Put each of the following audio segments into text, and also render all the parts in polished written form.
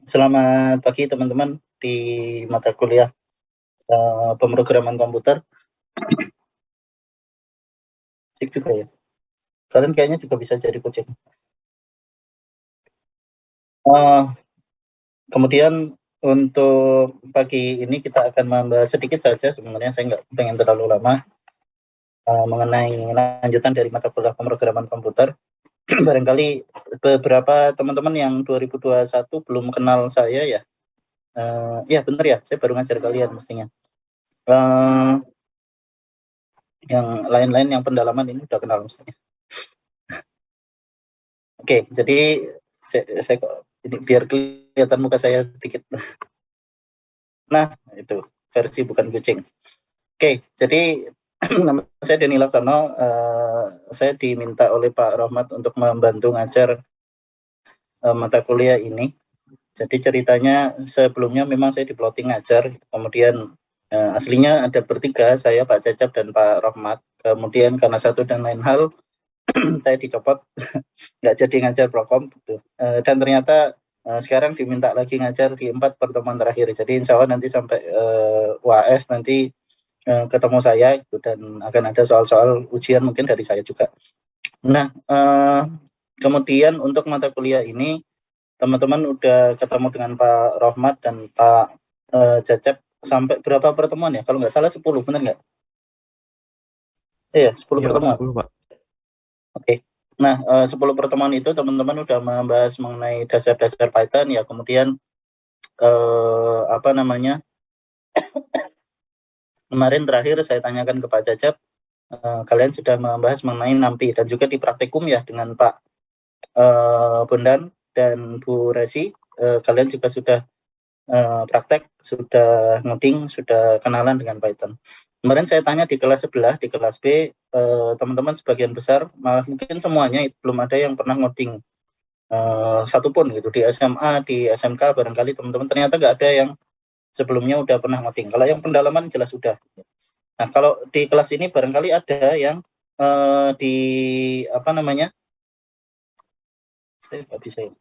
Selamat pagi teman-teman di mata kuliah pemrograman komputer. Asik juga ya. Kalian kayaknya juga bisa jadi kucing. Kemudian untuk pagi ini kita akan membahas sedikit saja, sebenarnya saya nggak pengen terlalu lama, mengenai lanjutan dari mata kuliah pemrograman komputer. Barangkali beberapa teman-teman yang 2021 belum kenal saya ya. Ya benar ya, saya baru ngajar kalian mestinya. Yang lain-lain yang pendalaman ini udah kenal mestinya. Oke, jadi saya ini biar kelihatan muka saya sedikit. Nah, itu versi bukan kucing. Oke, jadi nama saya Denny Laksono. Saya diminta oleh Pak Rohmat untuk membantu ngajar mata kuliah ini. Jadi ceritanya sebelumnya memang saya di plotting ngajar, kemudian aslinya ada bertiga, saya, Pak Cecep, dan Pak Rohmat. Kemudian karena satu dan lain hal, saya dicopot, nggak jadi ngajar prokom. Gitu. Dan ternyata sekarang diminta lagi ngajar di 4 pertemuan terakhir. Jadi insya Allah nanti sampai UAS nanti ketemu saya gitu, dan akan ada soal-soal ujian mungkin dari saya juga. Nah, kemudian untuk mata kuliah ini teman-teman udah ketemu dengan Pak Rohmat dan Pak Cecep sampai berapa pertemuan ya? Kalau nggak salah 10, benar nggak? Iya, 10 Iya, pertemuan. 10, Pak. Oke. Nah, 10 pertemuan itu teman-teman udah membahas mengenai dasar-dasar Python ya, kemudian apa namanya, kemarin terakhir saya tanyakan ke Pak Cecep, kalian sudah membahas mengenai NumPy dan juga di praktikum ya dengan Pak Bondan dan Bu Resi, kalian juga sudah praktek, sudah ngoding, sudah kenalan dengan Python. Kemarin saya tanya di kelas sebelah, di kelas B, teman-teman sebagian besar, malah mungkin semuanya belum ada yang pernah ngoding satupun gitu, di SMA, di SMK barangkali teman-teman ternyata nggak ada yang sebelumnya udah pernah ngoding. Kalau yang pendalaman jelas sudah. Nah, kalau di kelas ini barangkali ada yang di apa namanya, saya nggak bisa ya,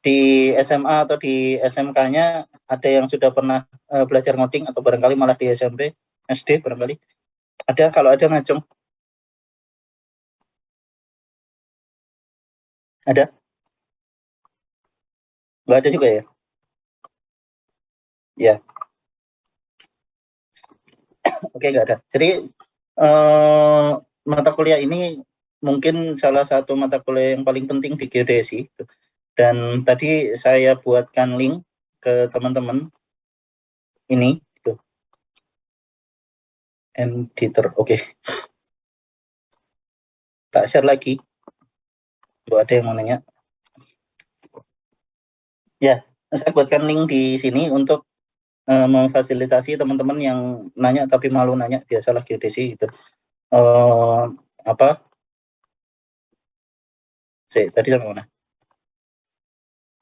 di SMA atau di SMK-nya ada yang sudah pernah belajar ngoding, atau barangkali malah di SMP, SD barangkali. Ada, kalau ada ngacung. Ada? Nggak ada juga ya? Ya, oke, nggak ada. Jadi mata kuliah ini mungkin salah satu mata kuliah yang paling penting di geodesi. Dan tadi saya buatkan link ke teman-teman ini. Gitu. Editor, oke. Tak share lagi. Kalau ada yang mau nanya. Ya, saya buatkan link di sini untuk memfasilitasi teman-teman yang nanya tapi malu nanya, biasalah geodesi gitu. Apa? Tadi sampai mana?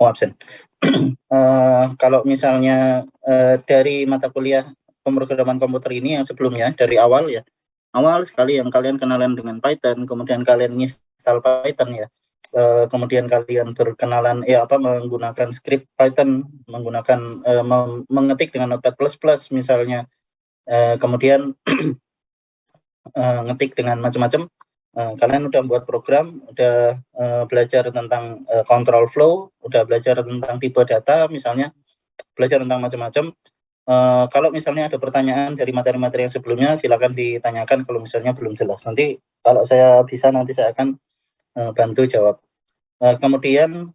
Oh, absen. Kalau misalnya dari mata kuliah pemrograman komputer ini yang sebelumnya dari awal ya, awal sekali yang kalian kenalan dengan Python, kemudian kalian install Python ya, kemudian kalian berkenalan menggunakan script Python, menggunakan mengetik dengan Notepad++ misalnya, kemudian ngetik dengan macam-macam. Kalian udah buat program, udah belajar tentang control flow, udah belajar tentang tipe data misalnya, belajar tentang macam-macam. Kalau misalnya ada pertanyaan dari materi-materi yang sebelumnya, silakan ditanyakan kalau misalnya belum jelas. Nanti kalau saya bisa, nanti saya akan bantu jawab. Kemudian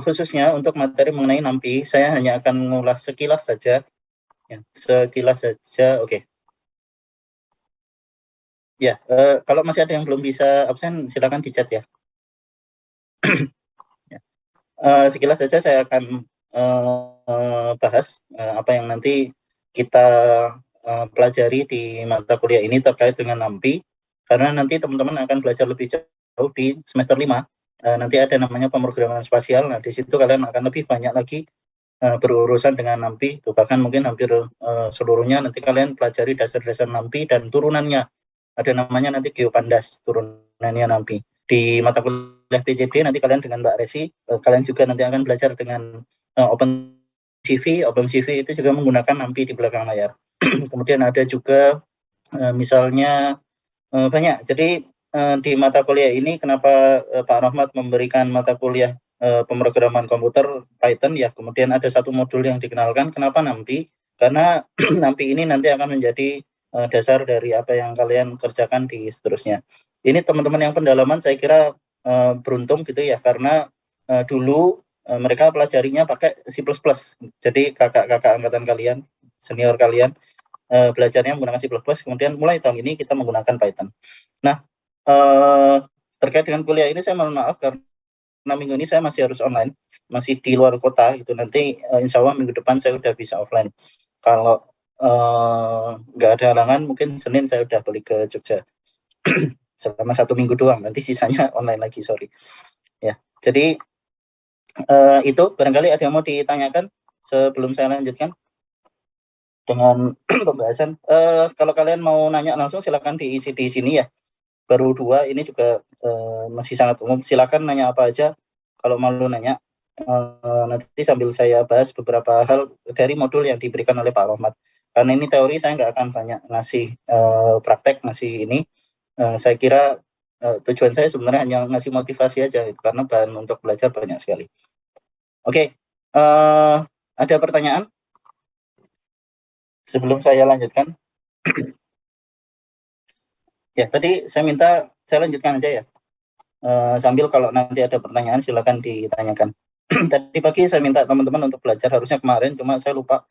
khususnya untuk materi mengenai NumPy, saya hanya akan mengulas sekilas saja. Ya, sekilas saja, oke. Ya, kalau masih ada yang belum bisa absen, silakan di chat ya. Sekilas saja saya akan bahas apa yang nanti kita pelajari di mata kuliah ini terkait dengan NumPy, karena nanti teman-teman akan belajar lebih jauh di semester 5. Nanti ada namanya pemrograman spasial. Nah, di situ kalian akan lebih banyak lagi berurusan dengan NumPy. Bahkan mungkin hampir seluruhnya nanti kalian pelajari dasar-dasar NumPy dan turunannya. Ada namanya nanti GeoPandas, turunannya NumPy. Di mata kuliah PCD nanti kalian dengan Mbak Resi, kalian juga nanti akan belajar dengan OpenCV itu juga menggunakan NAMPI di belakang layar. Kemudian ada juga misalnya banyak. Jadi di mata kuliah ini kenapa Pak Rahmat memberikan mata kuliah pemrograman komputer Python ya. Kemudian ada satu modul yang dikenalkan. Kenapa NAMPI? Karena NAMPI ini nanti akan menjadi dasar dari apa yang kalian kerjakan di seterusnya. Ini teman-teman yang pendalaman saya kira beruntung gitu ya, karena dulu mereka pelajarinya pakai C++. Jadi kakak-kakak angkatan kalian, senior kalian, belajarnya menggunakan C++, kemudian mulai tahun ini kita menggunakan Python. Nah, terkait dengan kuliah ini saya mohon maaf karena minggu ini saya masih harus online, masih di luar kota gitu. Nanti insya Allah minggu depan saya udah bisa offline. Kalau nggak ada halangan, mungkin Senin saya udah balik ke Jogja selama 1 minggu doang. Nanti sisanya online lagi, sorry. Ya, jadi itu barangkali ada yang mau ditanyakan sebelum saya lanjutkan dengan pembahasan. Kalau kalian mau nanya langsung silakan diisi di sini ya. Baru 2 ini juga masih sangat umum. Silakan nanya apa aja kalau mau nanya. Nanti sambil saya bahas beberapa hal dari modul yang diberikan oleh Pak Rahmat. Karena ini teori, saya nggak akan banyak ngasih praktek, ngasih ini. Saya kira tujuan saya sebenarnya hanya ngasih motivasi aja, karena bahan untuk belajar banyak sekali. Oke, ada pertanyaan? Sebelum saya lanjutkan. Ya, tadi saya minta saya lanjutkan aja ya. Sambil kalau nanti ada pertanyaan silakan ditanyakan. Tadi pagi saya minta teman-teman untuk belajar, harusnya kemarin, cuma saya lupa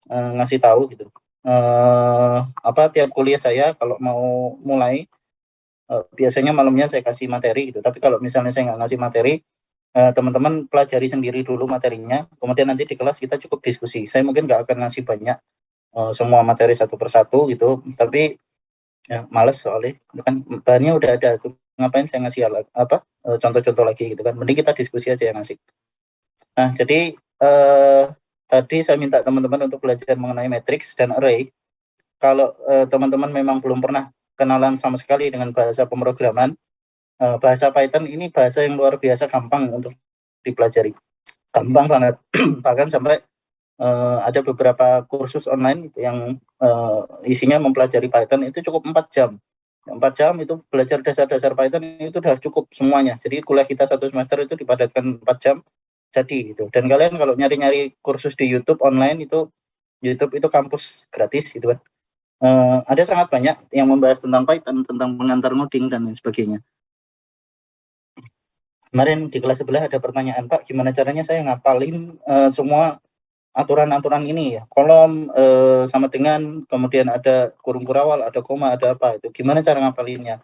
ngasih tahu gitu. Tiap kuliah saya kalau mau mulai, biasanya malamnya saya kasih materi gitu. Tapi kalau misalnya saya nggak ngasih materi, teman-teman pelajari sendiri dulu materinya, kemudian nanti di kelas kita cukup diskusi. Saya mungkin nggak akan ngasih banyak semua materi satu persatu gitu, tapi ya males soalnya kan bahannya udah ada tuh, ngapain saya ngasih contoh-contoh lagi gitu kan, mending kita diskusi aja yang asik. Nah, jadi tadi saya minta teman-teman untuk belajar mengenai matriks dan array. Kalau teman-teman memang belum pernah kenalan sama sekali dengan bahasa pemrograman, bahasa Python ini bahasa yang luar biasa gampang untuk dipelajari, gampang banget. Bahkan sampai ada beberapa kursus online yang isinya mempelajari Python itu cukup 4 jam. 4 jam itu belajar dasar-dasar Python itu udah cukup semuanya. Jadi kuliah kita 1 semester itu dipadatkan 4 jam jadi gitu. Dan kalian kalau nyari-nyari kursus di YouTube online itu, YouTube itu kampus gratis gitu kan. Ada sangat banyak yang membahas tentang Python, tentang pengantar ngoding dan lain sebagainya. Kemarin di kelas sebelah ada pertanyaan, Pak, gimana caranya saya ngapalin semua aturan-aturan ini ya, kolom sama dengan, kemudian ada kurung kurawal, ada koma, ada apa, itu gimana cara ngapalinnya.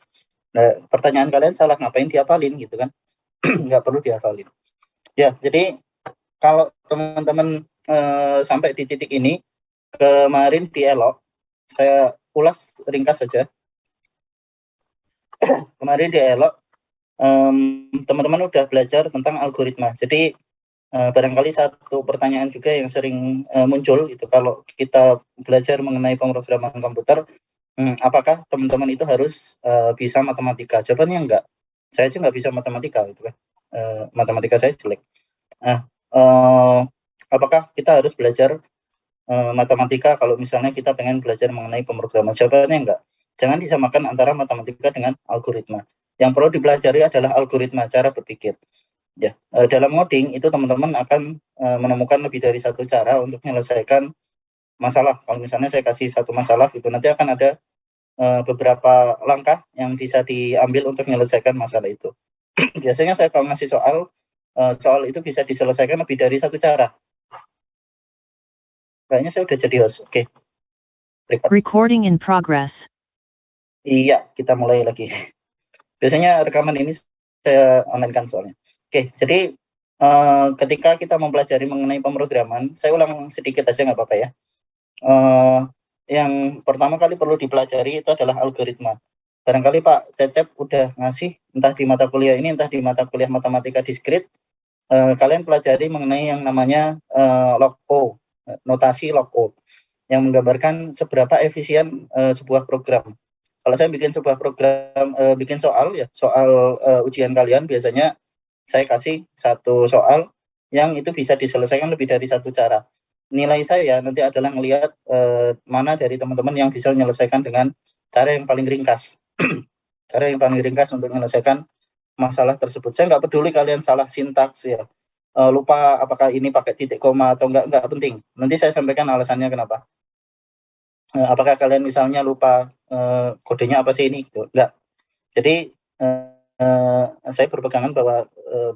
Nah, pertanyaan kalian salah, ngapain diapalin gitu kan. Nggak perlu dihafalin ya. Jadi kalau teman-teman sampai di titik ini, kemarin di ELOK saya ulas ringkas saja. Kemarin di ELOK teman-teman udah belajar tentang algoritma. Jadi barangkali satu pertanyaan juga yang sering muncul itu, kalau kita belajar mengenai pemrograman komputer, apakah teman-teman itu harus bisa matematika? Jawabannya enggak. Saya aja nggak bisa matematika gitu kan. Matematika saya jelek. Nah, apakah kita harus belajar matematika kalau misalnya kita pengen belajar mengenai pemrograman? Jawabannya enggak. Jangan disamakan antara matematika dengan algoritma. Yang perlu dipelajari adalah algoritma, cara berpikir. Ya, dalam ngoding itu teman-teman akan menemukan lebih dari satu cara untuk menyelesaikan masalah. Kalau misalnya saya kasih satu masalah itu, nanti akan ada beberapa langkah yang bisa diambil untuk menyelesaikan masalah itu. Biasanya saya kalau ngasih soal itu bisa diselesaikan lebih dari satu cara. Kayaknya saya udah jadi host. Oke. Recording in progress. Iya, kita mulai lagi. Biasanya rekaman ini saya online kan soalnya. Oke, jadi ketika kita mempelajari mengenai pemrograman, saya ulang sedikit aja nggak apa-apa ya. Yang pertama kali perlu dipelajari itu adalah algoritma. Barangkali Pak Cecep udah ngasih, entah di mata kuliah ini, entah di mata kuliah matematika diskrit, kalian pelajari mengenai yang namanya log O, notasi log O, yang menggambarkan seberapa efisien sebuah program. Kalau saya bikin sebuah program, bikin soal ya, soal ujian kalian, biasanya saya kasih satu soal, yang itu bisa diselesaikan lebih dari satu cara. Nilai saya nanti adalah melihat mana dari teman-teman yang bisa menyelesaikan dengan cara yang paling ringkas. Cara yang paling ringkas untuk menyelesaikan masalah tersebut. Saya nggak peduli kalian salah sintaks ya, lupa apakah ini pakai titik koma atau nggak penting. Nanti saya sampaikan alasannya kenapa. Apakah kalian misalnya lupa kodenya apa sih ini? Gitu. Nggak. Jadi saya berpegangan bahwa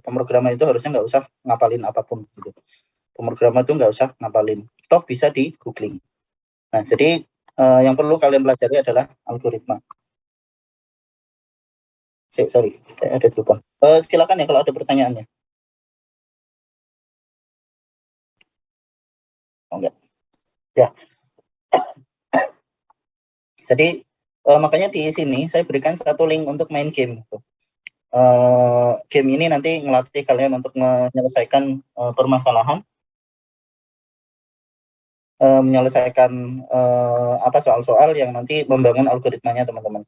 pemrograman itu harusnya nggak usah ngapalin apapun. Gitu. Pemrograman itu nggak usah ngapalin. Toh bisa di googling. Nah, jadi yang perlu kalian pelajari adalah algoritma. Sorry, ada telepon. Silakan ya kalau ada pertanyaannya. Oh, enggak. Ya. Jadi makanya di sini saya berikan satu link untuk main game. Game ini nanti ngelatih kalian untuk menyelesaikan permasalahan, menyelesaikan soal-soal yang nanti membangun algoritmanya teman-teman.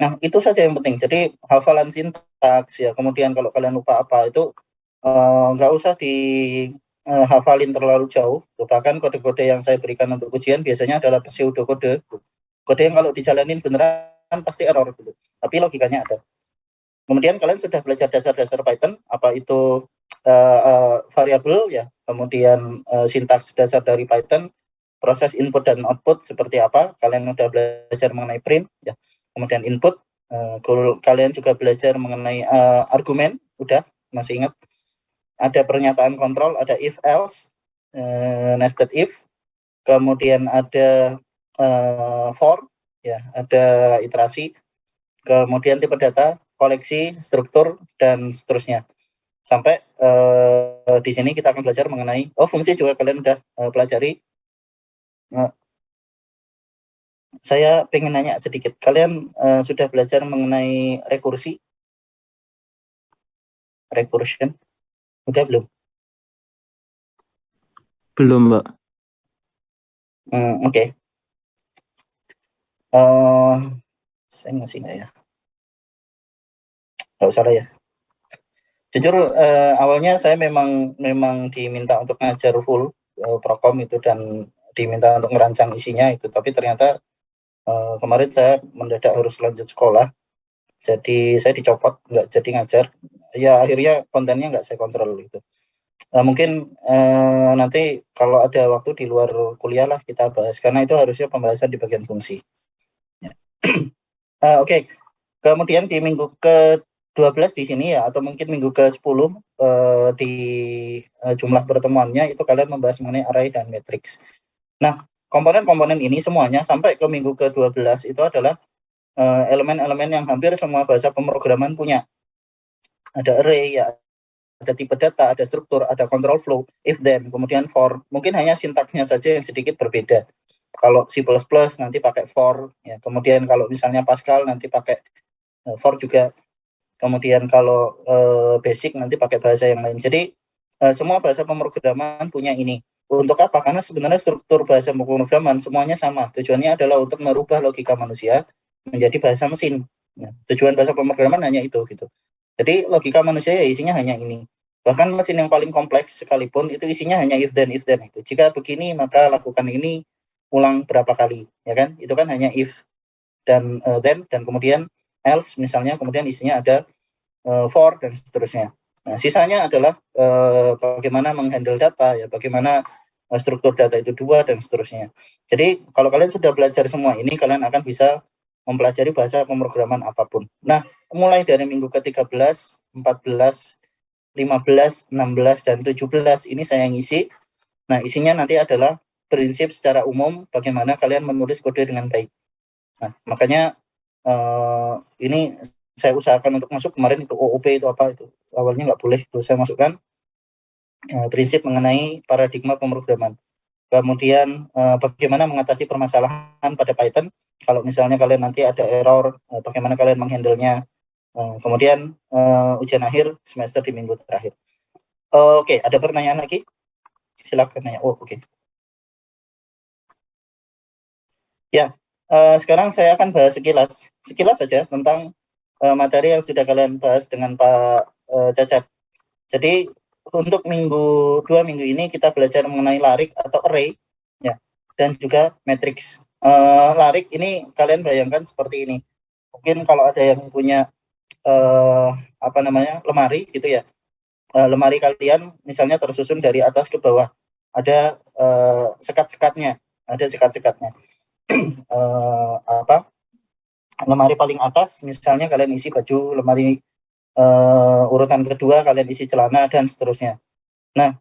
Nah itu saja yang penting. Jadi hafalan sintaks ya. Kemudian kalau kalian lupa apa itu nggak usah dihafalin terlalu jauh. Bahkan kode-kode yang saya berikan untuk ujian biasanya adalah pseudo kode. Kode yang kalau dijalanin beneran pasti error gitu. Tapi logikanya ada. Kemudian kalian sudah belajar dasar-dasar Python, apa itu variabel ya, kemudian sintaks dasar dari Python, proses input dan output seperti apa, kalian sudah belajar mengenai print ya, kemudian input, kalian juga belajar mengenai argumen, udah masih ingat, ada pernyataan kontrol, ada if else, nested if, kemudian ada for ya, ada iterasi, kemudian tipe data, koleksi, struktur, dan seterusnya. Sampai di sini kita akan belajar mengenai, fungsi juga kalian udah pelajari. Saya pengen nanya sedikit, kalian sudah belajar mengenai rekursi? Recursion? Udah belum? Belum, Mbak. Oke. Saya masih nggak ya? Nggak usah lah ya. Jujur awalnya saya memang diminta untuk ngajar full prokom itu dan diminta untuk merancang isinya itu, tapi ternyata kemarin saya mendadak harus lanjut sekolah, jadi saya dicopot, nggak jadi ngajar. Ya akhirnya kontennya nggak saya kontrol gitu. Mungkin nanti kalau ada waktu di luar kuliah lah kita bahas, karena itu harusnya pembahasan di bagian fungsi. Ya. Oke. Kemudian di minggu ke-12 di sini ya, atau mungkin minggu ke-10 di jumlah pertemuannya itu kalian membahas mengenai array dan matrix. Nah, komponen-komponen ini semuanya sampai ke minggu ke-12 itu adalah elemen-elemen yang hampir semua bahasa pemrograman punya. Ada array ya, ada tipe data, ada struktur, ada control flow, if then, kemudian for. Mungkin hanya sintaksnya saja yang sedikit berbeda. Kalau C++ nanti pakai for, ya. Kemudian kalau misalnya Pascal nanti pakai for juga. Kemudian kalau basic nanti pakai bahasa yang lain. Jadi semua bahasa pemrograman punya ini. Untuk apa? Karena sebenarnya struktur bahasa pemrograman semuanya sama. Tujuannya adalah untuk merubah logika manusia menjadi bahasa mesin. Ya, tujuan bahasa pemrograman hanya itu gitu. Jadi logika manusia ya isinya hanya ini. Bahkan mesin yang paling kompleks sekalipun itu isinya hanya if then itu. Jika begini maka lakukan ini ulang berapa kali, ya kan? Itu kan hanya if dan then dan kemudian else misalnya, kemudian isinya ada for dan seterusnya. Nah, sisanya adalah bagaimana menghandle data ya, bagaimana struktur data itu dua dan seterusnya. Jadi kalau kalian sudah belajar semua ini, kalian akan bisa mempelajari bahasa pemrograman apapun. Nah, mulai dari minggu ke-13, 14, 15, 16, dan 17 ini saya ngisi. Nah, isinya nanti adalah prinsip secara umum bagaimana kalian menulis kode dengan baik. Nah, makanya ini saya usahakan untuk masuk kemarin itu OOP itu apa itu. Awalnya nggak boleh, terus saya masukkan prinsip mengenai paradigma pemrograman. Kemudian bagaimana mengatasi permasalahan pada Python. Kalau misalnya kalian nanti ada error, bagaimana kalian menghandle-nya. Kemudian ujian akhir semester di minggu terakhir. Oke, ada pertanyaan lagi? Silakan nanya. Oke. Ya, sekarang saya akan bahas sekilas saja tentang materi yang sudah kalian bahas dengan Pak Cacep. Jadi untuk dua minggu ini kita belajar mengenai larik atau array, ya, dan juga matrix. Larik ini kalian bayangkan seperti ini. Mungkin kalau ada yang punya lemari gitu ya. Lemari kalian misalnya tersusun dari atas ke bawah. Ada sekat-sekatnya, lemari paling atas misalnya kalian isi baju, lemari urutan kedua kalian isi celana dan seterusnya. Nah,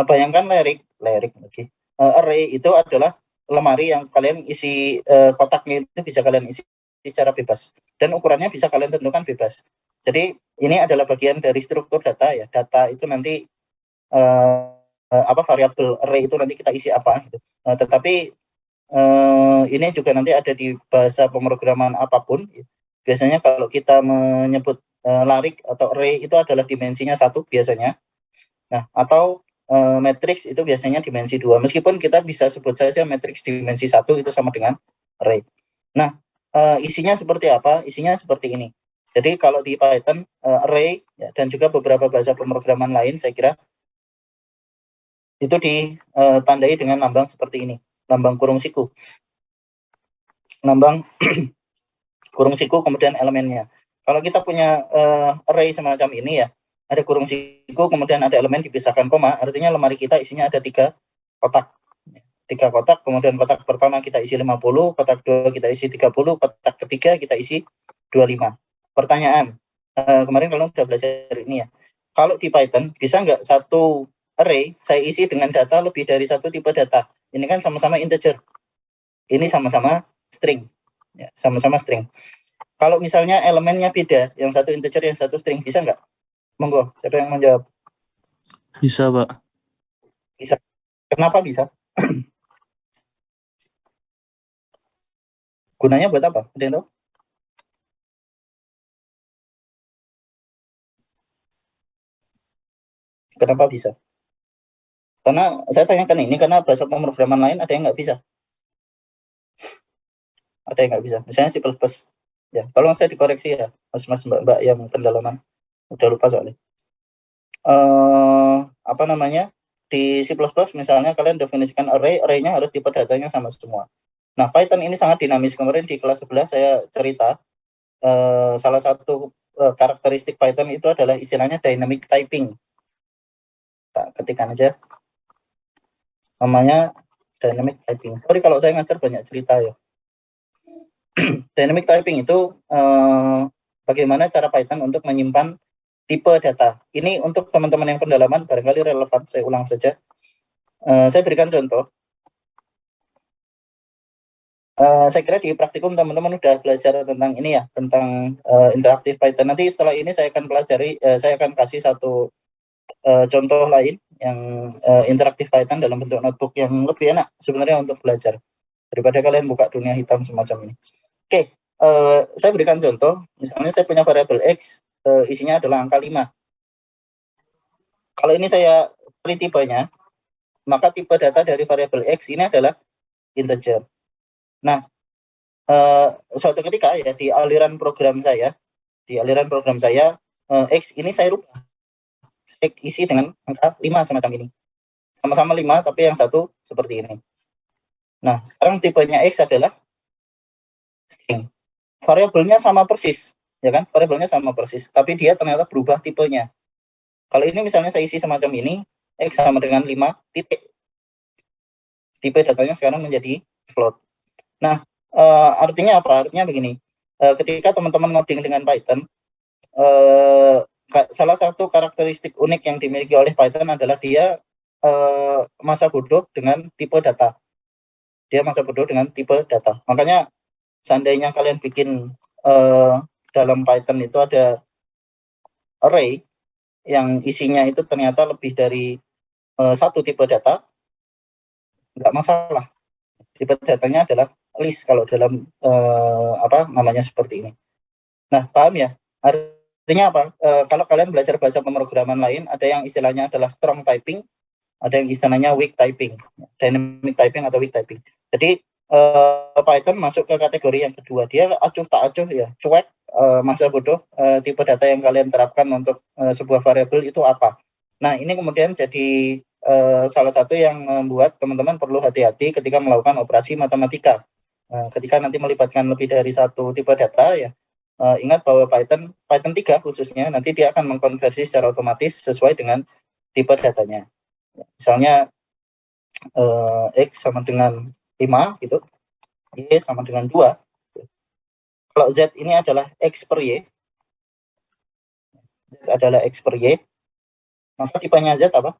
bayangkan array itu adalah lemari yang kalian isi kotaknya itu bisa kalian isi secara bebas dan ukurannya bisa kalian tentukan bebas. Jadi ini adalah bagian dari struktur data ya. Data itu nanti variabel array itu nanti kita isi apa gitu. Tetapi ini juga nanti ada di bahasa pemrograman apapun. Biasanya kalau kita menyebut larik atau array itu adalah dimensinya 1 biasanya. Nah, atau matriks itu biasanya dimensi 2. Meskipun kita bisa sebut saja matriks dimensi 1 itu sama dengan array. Nah, isinya seperti apa? Isinya seperti ini. Jadi kalau di Python array ya, dan juga beberapa bahasa pemrograman lain saya kira itu ditandai dengan lambang seperti ini, lambang kurung siku. Lambang kurung siku kemudian elemennya. Kalau kita punya array semacam ini ya, ada kurung siku kemudian ada elemen dipisahkan koma, artinya lemari kita isinya ada 3 kotak. 3 kotak, kemudian kotak pertama kita isi 50, kotak kedua kita isi 30, kotak ketiga kita isi 25. Pertanyaan, kemarin kalian sudah belajar ini ya. Kalau di Python bisa nggak satu array saya isi dengan data lebih dari satu tipe data? Ini kan sama-sama integer. Ini sama-sama string. Ya, sama-sama string. Kalau misalnya elemennya beda, yang satu integer, yang satu string, bisa nggak? Monggo, siapa yang menjawab? Bisa, Pak. Bisa. Kenapa bisa? Gunanya buat apa? Ada yang tahu? Kenapa bisa? Karena saya tanyakan ini karena bahasa pemrograman lain ada yang nggak bisa. Ada yang nggak bisa. Misalnya C++. Ya, tolong saya dikoreksi ya, mas-mas mbak-mbak yang pendalaman. Udah lupa soalnya. Di C++ misalnya kalian definisikan array-nya harus tipe datanya sama semua. Nah, Python ini sangat dinamis. Kemarin di kelas 11 saya cerita salah satu karakteristik Python itu adalah istilahnya dynamic typing. Tak ketikkan aja. Namanya dynamic typing. Sorry kalau saya ngajar banyak cerita ya. Dynamic typing itu bagaimana cara Python untuk menyimpan tipe data. Ini untuk teman-teman yang pendalaman barangkali relevan, saya ulang saja. Saya berikan contoh. Saya kira di praktikum teman-teman udah belajar tentang ini ya, tentang interaktif Python. Nanti setelah ini saya akan saya akan kasih satu contoh lain yang interaktif Python dalam bentuk notebook yang lebih enak sebenarnya untuk belajar daripada kalian buka dunia hitam semacam ini. Oke, saya berikan contoh. Misalnya saya punya variabel X, isinya adalah angka 5. Kalau ini saya pilih tipenya, maka tipe data dari variabel X ini adalah integer. Nah, suatu ketika ya di aliran program saya, X ini saya rubah. Saya isi dengan angka 5 semacam ini. Sama-sama 5, tapi yang satu seperti ini. Nah, sekarang tipenya X adalah string. Variabelnya sama persis, ya kan? Variabelnya sama persis, tapi dia ternyata berubah tipenya. Kalau ini misalnya saya isi semacam ini, X sama dengan 5 titik. Tipe datanya sekarang menjadi float. Nah, artinya apa? Artinya begini, ketika teman-teman ngoding dengan Python, salah satu karakteristik unik yang dimiliki oleh Python adalah dia masa bodoh dengan tipe data. Dia masa bodoh dengan tipe data. Makanya seandainya kalian bikin dalam Python itu ada array yang isinya itu ternyata lebih dari satu tipe data, nggak masalah. Tipe datanya adalah list kalau dalam seperti ini. Nah, paham ya? Artinya apa? Kalau kalian belajar bahasa pemrograman lain, ada yang istilahnya adalah strong typing, ada yang istilahnya weak typing, dynamic typing atau weak typing. Jadi Python masuk ke kategori yang kedua. Dia acuh tak acuh ya, cuek, masa bodoh. Tipe data yang kalian terapkan untuk sebuah variabel itu apa? Nah, ini kemudian jadi salah satu yang membuat teman-teman perlu hati-hati ketika melakukan operasi matematika. Ketika nanti melibatkan lebih dari satu tipe data, ya ingat bahwa Python 3 khususnya nanti dia akan mengkonversi secara otomatis sesuai dengan tipe datanya. Misalnya X sama dengan 5 gitu, Y sama dengan 2. Kalau Z ini adalah X per Y, Z adalah X per Y, maka tipenya Z apa?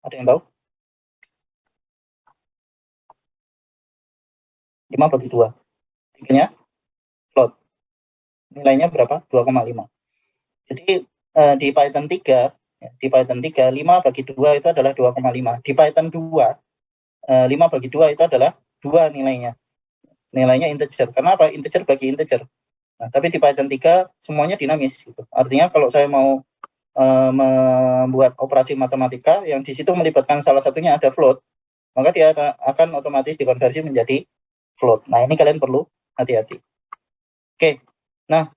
Ada yang tahu? 5 bagi 2. Tipenya float. Nilainya berapa? 2,5. Jadi di Python 3, di Python 3, 5 bagi 2 itu adalah 2,5. Di Python 2, 5 bagi 2 itu adalah 2 nilainya. Nilainya integer. Kenapa? Integer bagi integer. Nah, tapi di Python 3 semuanya dinamis. Gitu. Artinya kalau saya mau membuat operasi matematika yang di situ melibatkan salah satunya ada float, maka dia akan otomatis dikonversi menjadi float. Nah, ini kalian perlu hati-hati. Oke, nah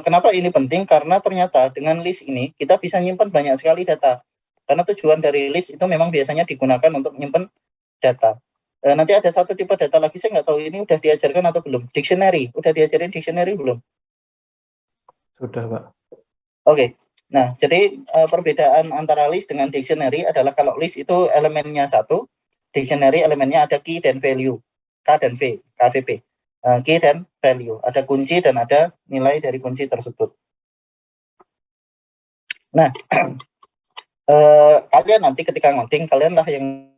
kenapa ini penting? Karena ternyata dengan list ini kita bisa nyimpan banyak sekali data. Karena tujuan dari list itu memang biasanya digunakan untuk menyimpan data. Nanti ada satu tipe data lagi, saya nggak tahu ini udah diajarkan atau belum. Dictionary, udah diajarin dictionary belum? Sudah, Pak. Oke. Nah, jadi perbedaan antara list dengan dictionary adalah kalau list itu elemennya satu, dictionary elemennya ada key dan value, K dan V, KVP. Key dan value, ada kunci dan ada nilai dari kunci tersebut. Nah, kalian nanti ketika ngoding, kalianlah yang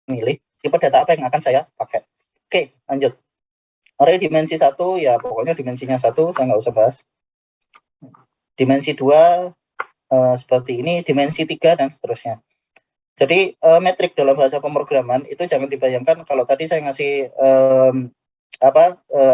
milih tipe data apa yang akan saya pakai. Oke, lanjut. Array dimensi 1, ya pokoknya dimensinya 1, saya nggak usah bahas. Dimensi 2, seperti ini, dimensi 3, dan seterusnya. Jadi, metrik dalam bahasa pemrograman itu jangan dibayangkan, kalau tadi saya ngasih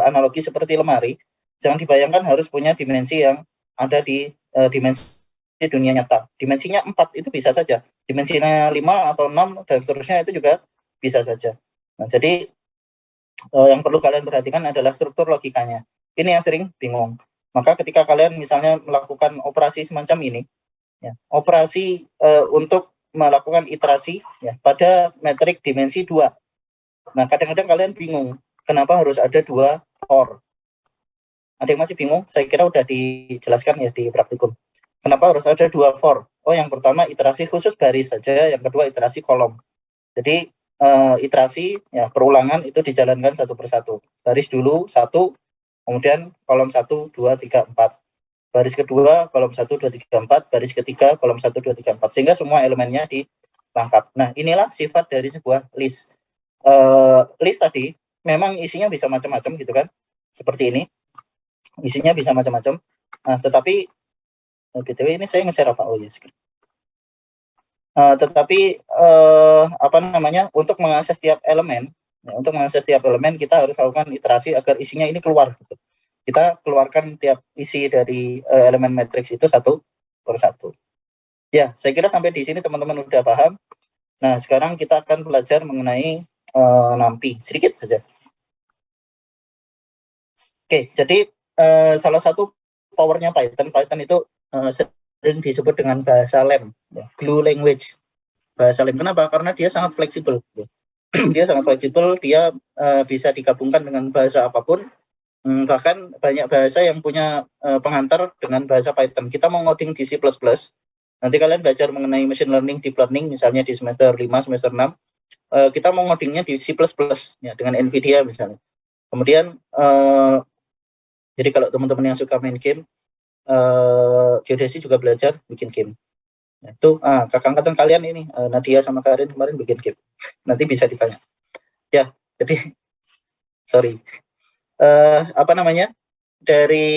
analogi seperti lemari, jangan dibayangkan harus punya dimensi yang ada di dimensi dunia nyata. Dimensinya 4 itu bisa saja. Dimensinya 5 atau 6 dan seterusnya itu juga bisa saja. Nah, jadi yang perlu kalian perhatikan adalah struktur logikanya. Ini yang sering bingung. Maka ketika kalian misalnya melakukan operasi semacam ini, ya, operasi untuk melakukan iterasi ya, pada metrik dimensi 2. Nah, kadang-kadang kalian bingung, kenapa harus ada 2 for? Ada yang masih bingung? Saya kira udah dijelaskan ya di praktikum. Kenapa harus ada 2 for? Oh, yang pertama iterasi khusus baris saja, yang kedua iterasi kolom. Jadi iterasi ya perulangan itu dijalankan satu persatu. Baris dulu 1, kemudian kolom 1, 2, 3, 4. Baris kedua kolom 1, 2, 3, 4. Baris ketiga kolom 1, 2, 3, 4. Sehingga semua elemennya dilengkap. Nah, inilah sifat dari sebuah list. List tadi memang isinya bisa macam-macam gitu kan. Seperti ini. Isinya bisa macam-macam. Nah, tetapi BTW ini saya nge-share apa? Oh ya, yes. Tetapi untuk mengakses setiap elemen, ya, untuk mengakses setiap elemen kita harus lakukan iterasi agar isinya ini keluar. Gitu. Kita keluarkan tiap isi dari elemen matriks itu satu persatu. Ya, saya kira sampai di sini teman-teman udah paham. Nah, sekarang kita akan belajar mengenai NumPy sedikit saja. Oke, jadi salah satu powernya Python itu sering disebut dengan bahasa lem, ya, glue language. Bahasa lem. Kenapa? Karena dia sangat fleksibel. Dia sangat fleksibel, dia bisa digabungkan dengan bahasa apapun. Bahkan banyak bahasa yang punya pengantar dengan bahasa Python. Kita mau ngoding di C++, nanti kalian belajar mengenai machine learning, deep learning, misalnya di semester 5, semester 6, kita mau ngodingnya di C++, ya, dengan NVIDIA misalnya. Kemudian, jadi kalau teman-teman yang suka main game, geodesi juga belajar bikin game. Nah, itu kakak-kakak kalian ini, Nadia sama Karin kemarin bikin game. Nanti bisa ditanya. Ya, jadi, sorry. Dari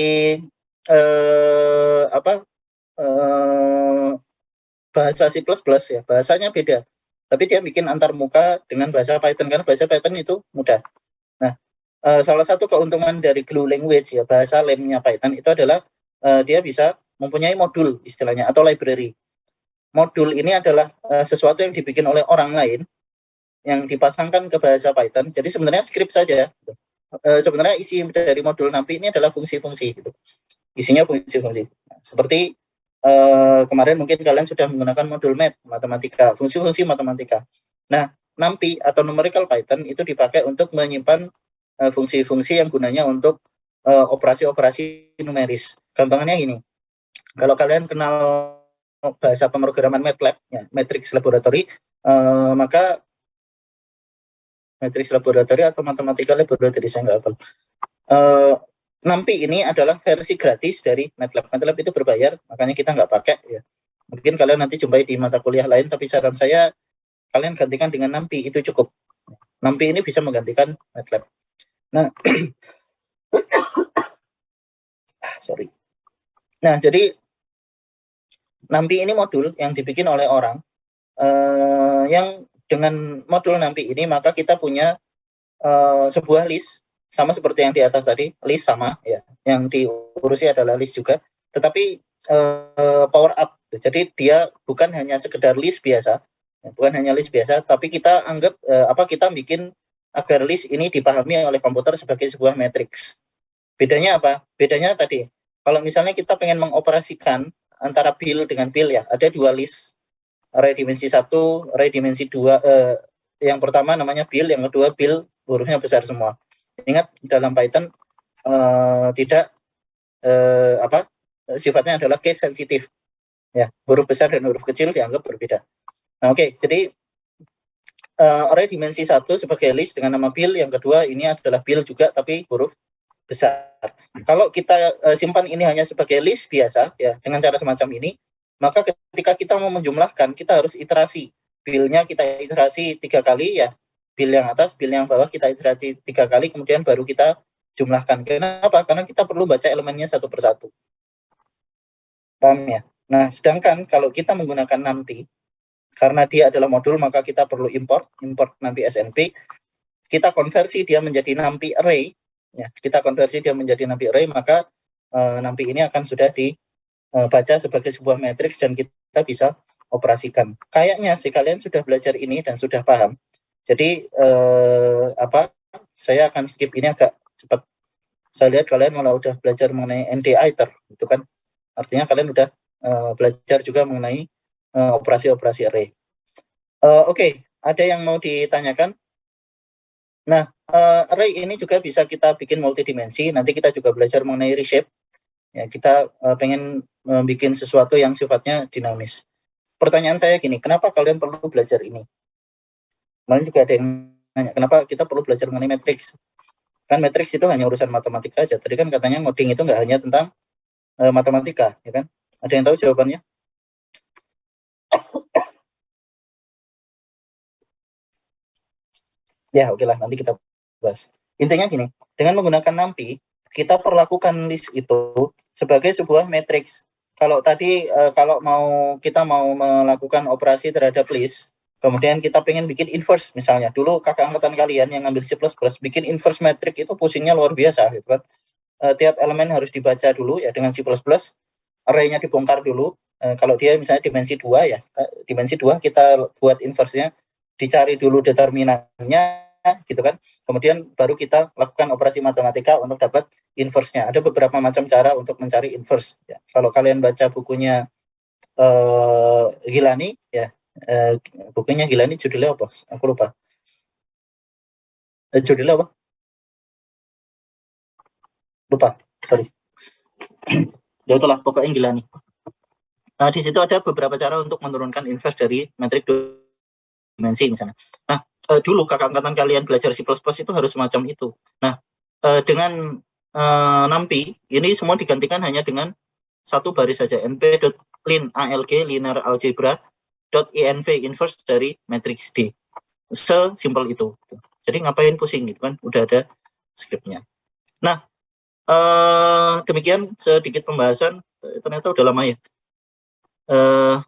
bahasa C++ ya, bahasanya beda. Tapi dia bikin antar muka dengan bahasa Python, karena bahasa Python itu mudah. Nah, salah satu keuntungan dari glue language ya, bahasa lemnya Python itu adalah dia bisa mempunyai modul istilahnya atau library. Modul ini adalah sesuatu yang dibikin oleh orang lain yang dipasangkan ke bahasa Python. Jadi sebenarnya script saja. Sebenarnya isi dari modul NumPy ini adalah fungsi-fungsi gitu. Isinya fungsi-fungsi. Seperti kemarin mungkin kalian sudah menggunakan modul matematika, fungsi-fungsi matematika. Nah, NumPy atau numerical Python itu dipakai untuk menyimpan fungsi-fungsi yang gunanya untuk operasi-operasi numeris. Gampangnya gini, kalau kalian kenal bahasa pemrograman MATLAB, ya, Matrix Laboratory, maka Matrix Laboratory atau Mathematical Laboratory, saya nggak hafal. NumPy ini adalah versi gratis dari MATLAB. MATLAB itu berbayar, makanya kita nggak pakai. Ya. Mungkin kalian nanti jumpai di mata kuliah lain, tapi saran saya kalian gantikan dengan NumPy, itu cukup. NumPy ini bisa menggantikan MATLAB. Nah, sorry. Nah, jadi NumPy ini modul yang dibikin oleh orang yang dengan modul NumPy ini maka kita punya sebuah list sama seperti yang di atas tadi, list sama ya, yang diurusi adalah list juga, tetapi power up. Jadi dia bukan hanya sekedar list biasa, bukan hanya list biasa, tapi kita anggap kita bikin agar list ini dipahami oleh komputer sebagai sebuah matriks. Bedanya apa? Bedanya tadi, kalau misalnya kita pengen mengoperasikan antara bil dengan bil ya, ada dua list, array dimensi 1, array dimensi 2, yang pertama namanya bil, yang kedua bil hurufnya besar semua. Ingat dalam Python sifatnya adalah case sensitif. Ya, huruf besar dan huruf kecil dianggap berbeda. Nah, oke, jadi array dimensi 1 sebagai list dengan nama bil, yang kedua ini adalah bil juga tapi huruf besar. Kalau kita simpan ini hanya sebagai list biasa ya dengan cara semacam ini, maka ketika kita mau menjumlahkan kita harus iterasi. Bilnya kita iterasi 3 kali ya, bil yang atas, bil yang bawah kita iterasi 3 kali, kemudian baru kita jumlahkan. Kenapa? Karena kita perlu baca elemennya satu persatu. Paham ya? Nah, sedangkan kalau kita menggunakan NumPy, karena dia adalah modul, maka kita perlu import NumPy SNP. Kita konversi dia menjadi NumPy array. Ya, kita konversi dia menjadi NumPy array, maka NumPy ini akan sudah dibaca sebagai sebuah matriks dan kita bisa operasikan. Kayaknya sih kalian sudah belajar ini dan sudah paham. Jadi saya akan skip ini agak cepat. Saya lihat kalian malah udah belajar mengenai ND-iter, itu kan artinya kalian udah belajar juga mengenai operasi-operasi array. Oke, ada yang mau ditanyakan? Nah, array ini juga bisa kita bikin multidimensi. Nanti kita juga belajar mengenai reshape. Ya, kita pengen bikin sesuatu yang sifatnya dinamis. Pertanyaan saya gini, kenapa kalian perlu belajar ini? Kemarin juga ada yang nanya, kenapa kita perlu belajar mengenai matriks? Kan matriks itu hanya urusan matematika aja. Tadi kan katanya ngoding itu nggak hanya tentang matematika, ya kan? Ada yang tahu jawabannya? Ya, oke lah, nanti kita bahas. Intinya gini, dengan menggunakan NumPy, kita perlakukan list itu sebagai sebuah matriks. Kalau tadi kalau kita mau melakukan operasi terhadap list, kemudian kita pengen bikin inverse misalnya. Dulu kakak angkatan kalian yang ngambil C++ bikin inverse matrix itu pusingnya luar biasa gitu kan. Tiap elemen harus dibaca dulu ya dengan C++, array-nya dibongkar dulu. Kalau dia misalnya dimensi 2 ya, dimensi 2 kita buat inverse-nya, dicari dulu determinannya gitu kan. Kemudian baru kita lakukan operasi matematika untuk dapat inverse-nya. Ada beberapa macam cara untuk mencari inverse ya. Kalau kalian baca bukunya Gilani ya, bukunya Gilani judulnya apa? Aku lupa. Judulnya apa? Lupa, sorry. Ya itulah pokoknya Gilani. Nah, di situ ada beberapa cara untuk menurunkan inverse dari metrik dimensi misalnya. Nah, dulu kakak angkatan kalian belajar C++ itu harus semacam itu. Nah, dengan NumPy ini semua digantikan hanya dengan satu baris saja, np.lin alg linear algebra .inv inverse dari matriks D. Sesimpel itu. Jadi ngapain pusing gitu kan, udah ada skripnya. Nah, demikian sedikit pembahasan, ternyata udah lama ya.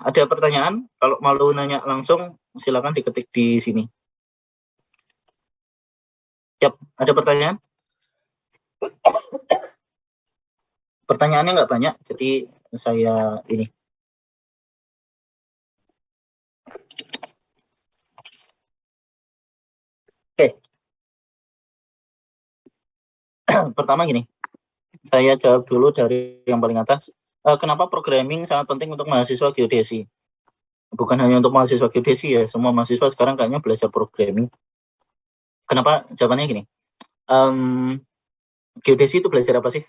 Ada pertanyaan? Kalau malu nanya langsung, silakan diketik di sini. Yap, ada pertanyaan? Pertanyaannya nggak banyak, jadi saya ini. Oke. Pertama gini, saya jawab dulu dari yang paling atas. kenapa programming sangat penting untuk mahasiswa geodesi? Bukan hanya untuk mahasiswa geodesi ya, semua mahasiswa sekarang kayaknya belajar programming. Kenapa? Jawabannya gini. Geodesi itu belajar apa sih?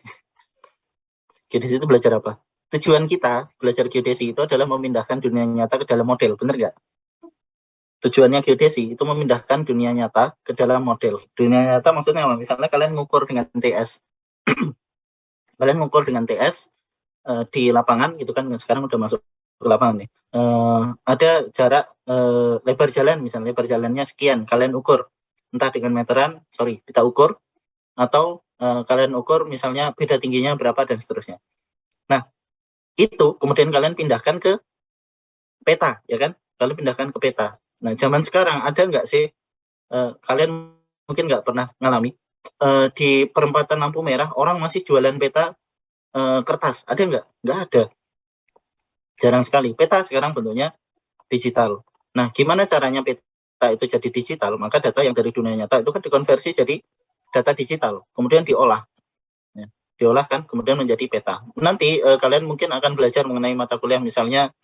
Geodesi itu belajar apa? Tujuan kita belajar geodesi itu adalah memindahkan dunia nyata ke dalam model, benar nggak? Tujuannya geodesi itu memindahkan dunia nyata ke dalam model. Dunia nyata maksudnya apa? Misalnya kalian ngukur dengan TS. Kalian ngukur dengan TS di lapangan, gitu kan, sekarang udah masuk ke lapangan nih. Ada jarak lebar jalan, misalnya lebar jalannya sekian, kalian ukur. Entah dengan meteran, kita ukur. Atau kalian ukur misalnya beda tingginya berapa dan seterusnya. Nah, itu kemudian kalian pindahkan ke peta, ya kan? Kalian pindahkan ke peta. Nah, zaman sekarang ada nggak sih, kalian mungkin nggak pernah ngalami, di perempatan lampu merah orang masih jualan peta kertas, ada nggak? Nggak ada. Jarang sekali. Peta sekarang bentuknya digital. Nah, gimana caranya peta itu jadi digital? Maka data yang dari dunia nyata itu kan dikonversi jadi data digital, kemudian diolah. Diolah kan, kemudian menjadi peta. Nanti kalian mungkin akan belajar mengenai mata kuliah misalnya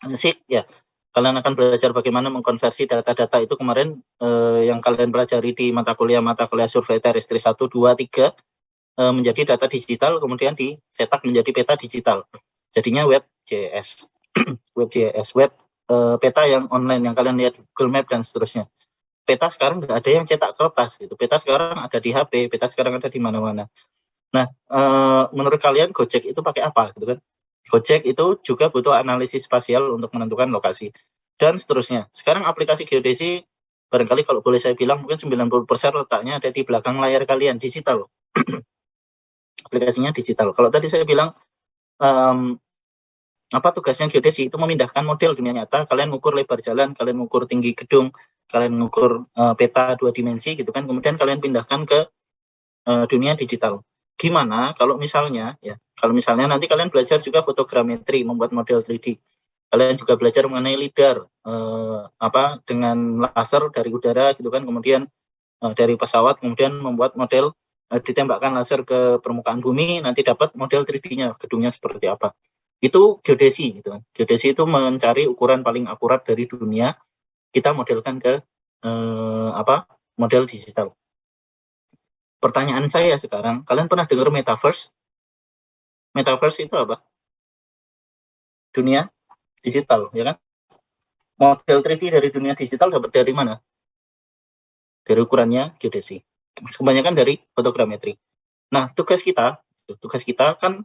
musik ya. Kalian akan belajar bagaimana mengkonversi data-data itu kemarin yang kalian pelajari di mata kuliah survei terestri 1, 2, 3 menjadi data digital, kemudian dicetak menjadi peta digital. Jadinya web.js. web.js, peta yang online yang kalian lihat di Google Map dan seterusnya. Peta sekarang nggak ada yang cetak kertas gitu. Peta sekarang ada di HP, peta sekarang ada di mana-mana. Nah, menurut kalian Gojek itu pakai apa gitu kan? Gojek itu juga butuh analisis spasial untuk menentukan lokasi dan seterusnya. Sekarang aplikasi geodesi barangkali kalau boleh saya bilang mungkin 90% letaknya ada di belakang layar kalian, digital. Aplikasinya digital. Kalau tadi saya bilang tugasnya geodesi itu memindahkan model dunia nyata, kalian mengukur lebar jalan, kalian mengukur tinggi gedung, kalian mengukur peta 2 dimensi gitu kan, kemudian kalian pindahkan ke dunia digital. Gimana kalau misalnya nanti kalian belajar juga fotogrametri, membuat model 3D. Kalian juga belajar mengenai lidar, dengan laser dari udara gitu kan, kemudian dari pesawat, kemudian membuat model, ditembakkan laser ke permukaan bumi, nanti dapat model 3D-nya, gedungnya seperti apa. Itu geodesi gitu kan. Geodesi itu mencari ukuran paling akurat dari dunia, kita modelkan ke model digital. Pertanyaan saya sekarang, kalian pernah dengar metaverse? Metaverse itu apa? Dunia digital, ya kan? Model 3D dari dunia digital dapat dari mana? Dari ukurannya geodesi. Kebanyakan dari fotogrametri. Nah, tugas kita kan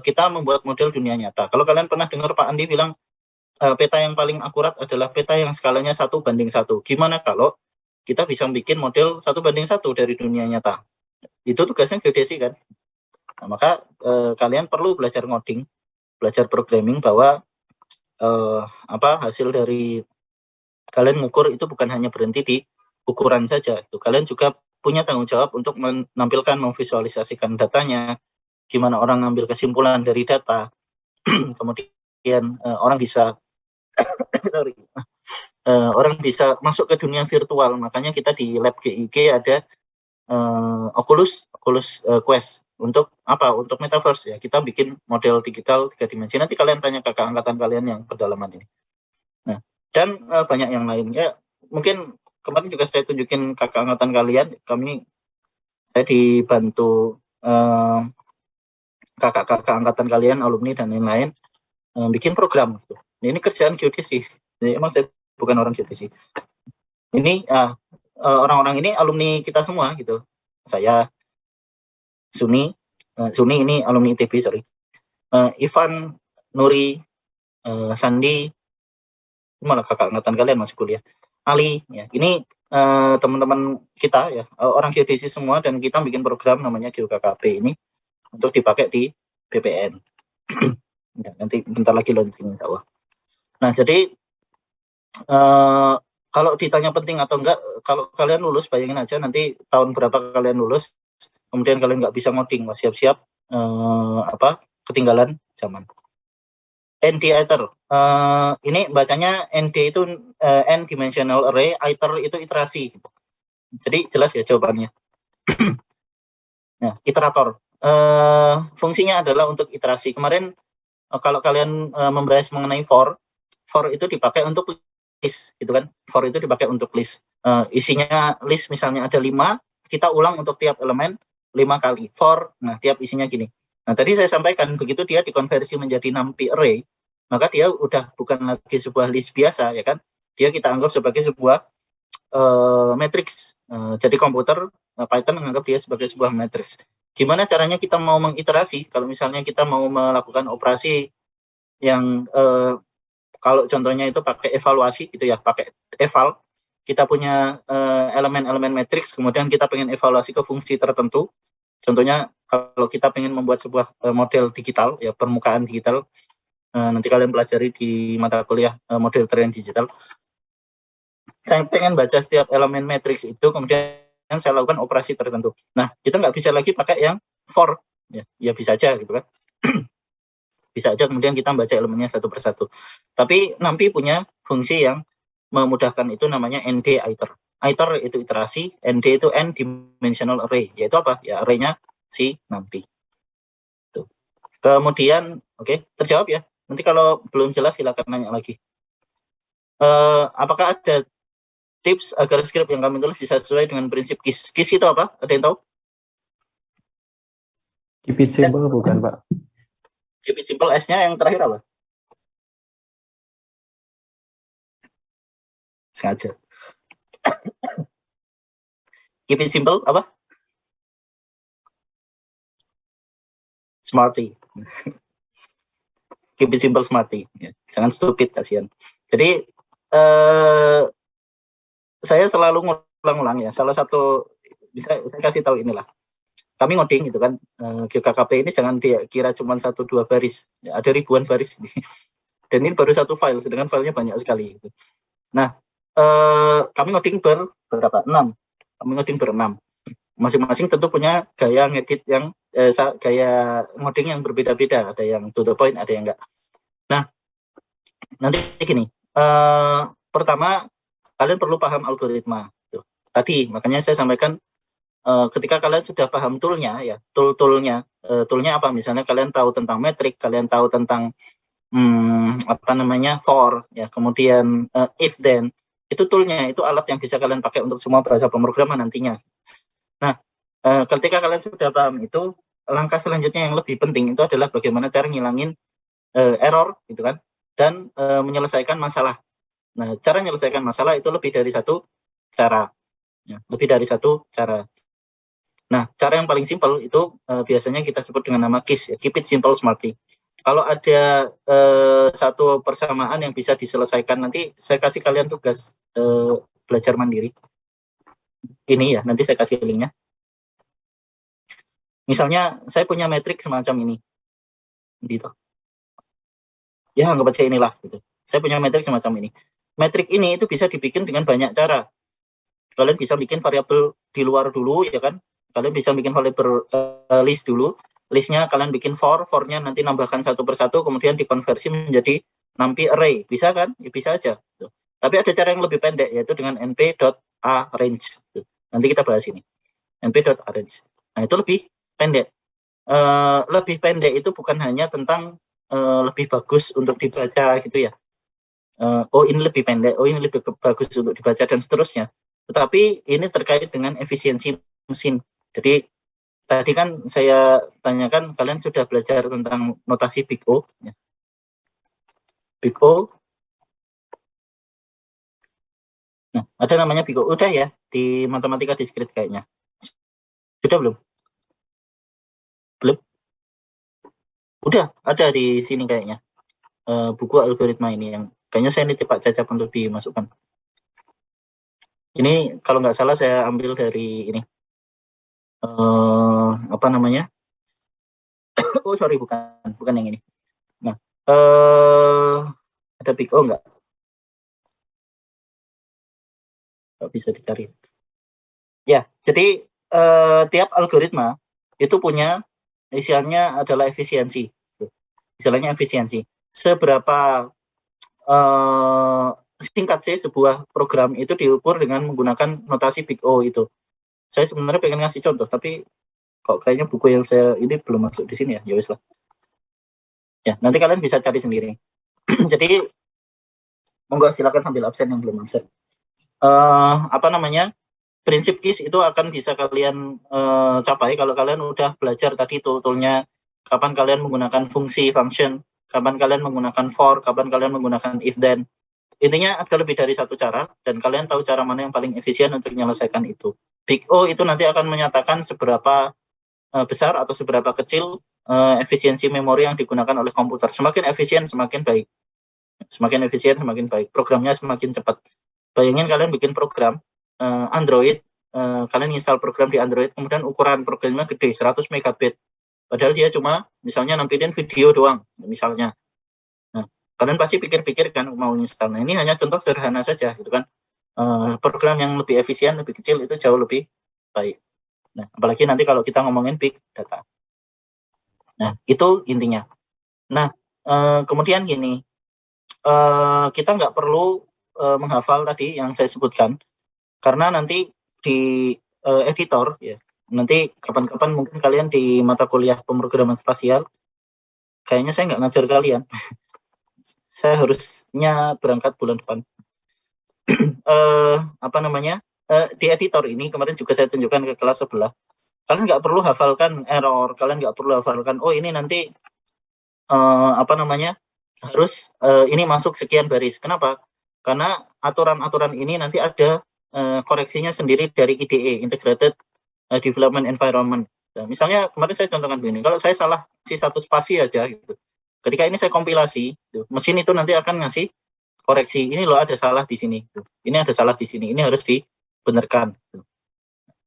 kita membuat model dunia nyata. Kalau kalian pernah dengar Pak Andi bilang peta yang paling akurat adalah peta yang skalanya 1:1. Gimana kalau kita bisa bikin model 1:1 dari dunia nyata? Itu tugasnya geodesi kan. Nah, maka kalian perlu belajar ngoding, belajar programming bahwa hasil dari kalian mengukur itu bukan hanya berhenti di ukuran saja. Itu kalian juga punya tanggung jawab untuk menampilkan, memvisualisasikan datanya, gimana orang ngambil kesimpulan dari data, kemudian orang bisa orang bisa masuk ke dunia virtual. Makanya kita di lab GIG ada Oculus Quest untuk apa? Untuk metaverse ya. Kita bikin model digital 3 dimensi. Nanti kalian tanya kakak angkatan kalian yang pedalaman ini. Nah, dan banyak yang lain ya. Mungkin kemarin juga saya tunjukin kakak angkatan kalian. Saya dibantu kakak-kakak angkatan kalian, alumni dan lain-lain, bikin program. Ini kerjaan geodesi. Jadi emang saya bukan orang geodesi. Ini orang-orang ini alumni kita semua gitu. Saya, Suni ini alumni ITB, sorry. Ivan, Nuri, Sandi, malah kakak angkatan kalian masih kuliah. Ali, ya. Ini teman-teman kita ya, orang geodesi semua, dan kita bikin program namanya GeoKKP ini untuk dipakai di BPN. Ya, nanti bentar lagi launching insya Allah. Nah, jadi kalau ditanya penting atau enggak, kalau kalian lulus, bayangin aja nanti tahun berapa kalian lulus, kemudian kalian nggak bisa ngoding, siap-siap ketinggalan zaman. ND iter, ini bacanya ND itu n dimensional array, iter itu iterasi. Jadi jelas ya jawabannya. Nah, iterator. fungsinya adalah untuk iterasi. Kemarin kalau kalian membahas mengenai for itu dipakai untuk list, gitu kan? For itu dipakai untuk list. Isinya list misalnya ada 5, kita ulang untuk tiap elemen 5 kali. For, nah tiap isinya gini. Nah tadi saya sampaikan begitu dia dikonversi menjadi NumPy array, maka dia udah bukan lagi sebuah list biasa, ya kan? Dia kita anggap sebagai sebuah matrix. Jadi komputer Python menganggap dia sebagai sebuah matrix. Gimana caranya kita mau mengiterasi? Kalau misalnya kita mau melakukan operasi yang kalau contohnya itu pakai evaluasi gitu ya, pakai eval, kita punya elemen-elemen matrix, kemudian kita pengen evaluasi ke fungsi tertentu. Contohnya kalau kita pengen membuat sebuah model digital, ya permukaan digital, nanti kalian pelajari di mata kuliah model terang digital. Saya pengen baca setiap elemen matriks itu, kemudian saya lakukan operasi tertentu. Nah, kita nggak bisa lagi pakai yang for, ya bisa aja gitu kan. Bisa aja kemudian kita baca elemennya satu persatu. Tapi NumPy punya fungsi yang memudahkan, itu namanya ND iter. Iter itu iterasi, ND itu n-dimensional array, yaitu apa? Ya array-nya si NumPy. Tuh. Kemudian, oke, terjawab ya. Nanti kalau belum jelas silakan nanya lagi. Apakah ada tips agar script yang kami tulis bisa sesuai dengan prinsip KISS? KISS itu apa? Ada yang tahu? Keep it simple bukan, Pak? Keep it simple, S-nya yang terakhir apa? Sengaja. Keep it simple apa? Smarty. Keep it simple, smarty. Ya, jangan stupid, kasihan. Jadi saya selalu ngulang-ulang ya. Salah satu, saya kasih tahu inilah. Kami ngoding gitu kan, GKKP ini jangan dikira cuma 1-2 baris. Ya, ada ribuan baris. Dan ini baru satu file, sedangkan filenya banyak sekali. Gitu. Nah, kami ngoding berapa? 6. Kami ngoding ber-6. Masing-masing tentu punya gaya ngedit yang gaya ngoding yang berbeda-beda. Ada yang to the point, ada yang enggak. Nah, nanti gini. Pertama, kalian perlu paham algoritma. Tuh. Tadi, makanya saya sampaikan ketika kalian sudah paham toolnya, ya toolnya apa? Misalnya kalian tahu tentang metrik, kalian tahu tentang apa namanya for, ya kemudian if then, itu toolnya, itu alat yang bisa kalian pakai untuk semua bahasa pemrograman nantinya. Nah, ketika kalian sudah paham itu, langkah selanjutnya yang lebih penting itu adalah bagaimana cara ngilangin error, gitu kan, dan menyelesaikan masalah. Nah, cara menyelesaikan masalah itu lebih dari satu cara, ya, lebih dari satu cara. Nah, cara yang paling simpel itu biasanya kita sebut dengan nama KISS, ya, Keep It Simple Smarty. Kalau ada satu persamaan yang bisa diselesaikan, nanti saya kasih kalian tugas belajar mandiri. Ini ya, nanti saya kasih linknya. Misalnya, saya punya metrik semacam ini. Gitu. Ya, anggap aja inilah. Gitu. Saya punya metrik semacam ini. Metrik ini itu bisa dibikin dengan banyak cara. Kalian bisa bikin variabel di luar dulu, ya kan? Kalian bisa bikin variabel list dulu. Listnya kalian bikin for-nya nanti nambahkan satu persatu, kemudian dikonversi menjadi NumPy array. Bisa kan? Ya, bisa aja. Tuh. Tapi ada cara yang lebih pendek, yaitu dengan np.arrange. Nanti kita bahas ini. np.arrange. Nah, itu lebih pendek. Lebih pendek itu bukan hanya tentang lebih bagus untuk dibaca gitu ya. Oh ini lebih pendek, oh ini lebih bagus untuk dibaca dan seterusnya. Tetapi ini terkait dengan efisiensi mesin. Jadi tadi kan saya tanyakan, kalian sudah belajar tentang notasi Big O. Ya. Big O. Nah, ada namanya Big O. Udah ya, di matematika diskrit kayaknya. Sudah belum? Belum? Udah, ada di sini kayaknya. Buku algoritma ini yang kayaknya saya nitip Pak Cacap untuk dimasukkan. Ini kalau nggak salah saya ambil dari ini. Apa namanya? Oh sorry, bukan yang ini. Nah, ada Big O nggak? Nggak bisa dicari. Ya, jadi tiap algoritma itu punya isiannya adalah efisiensi. Istilahnya efisiensi. Seberapa singkat sih sebuah program itu diukur dengan menggunakan notasi Big O itu. Saya sebenarnya pengen ngasih contoh, tapi Kok kayaknya buku yang saya ini belum masuk di sini ya? Ya wis lah. Ya, nanti kalian bisa cari sendiri. Jadi monggo silakan sambil absen yang belum absen. Apa namanya? Prinsip KISS itu akan bisa kalian capai kalau kalian udah belajar tadi tool-toolnya, kapan kalian menggunakan fungsi, function, kapan kalian menggunakan for, kapan kalian menggunakan if then. Intinya ada lebih dari satu cara, dan kalian tahu cara mana yang paling efisien untuk menyelesaikan itu. Big O itu nanti akan menyatakan seberapa besar atau seberapa kecil efisiensi memori yang digunakan oleh komputer. Semakin efisien, semakin baik. Semakin efisien, semakin baik. Programnya semakin cepat. Bayangin kalian bikin program Android, kalian install program di Android, kemudian ukuran programnya gede, 100 megabit. Padahal dia cuma misalnya nampilin video doang, misalnya. Nah, kalian pasti pikir-pikir kan mau install. Nah, ini hanya contoh sederhana saja, gitu kan. Program yang lebih efisien, lebih kecil, itu jauh lebih baik. Nah, apalagi nanti kalau kita ngomongin big data. Nah, itu intinya. Nah, kemudian gini, kita nggak perlu menghafal tadi yang saya sebutkan, karena nanti di editor ya, nanti kapan-kapan mungkin kalian di mata kuliah pemrograman spasial, kayaknya saya nggak ngajar kalian. Saya harusnya berangkat bulan depan. Apa namanya, di editor ini kemarin juga saya tunjukkan ke kelas sebelah, kalian nggak perlu hafalkan error, kalian nggak perlu hafalkan, oh ini nanti apa namanya, harus ini masuk sekian baris. Kenapa? Karena aturan-aturan ini nanti ada koreksinya sendiri dari IDE, Integrated Development Environment. Nah, misalnya kemarin saya contohkan begini, kalau saya salah kasih satu spasi aja gitu, ketika ini saya kompilasi, gitu, mesin itu nanti akan ngasih koreksi, ini loh ada salah di sini, gitu. Ini ada salah di sini, ini harus dibenarkan. Gitu.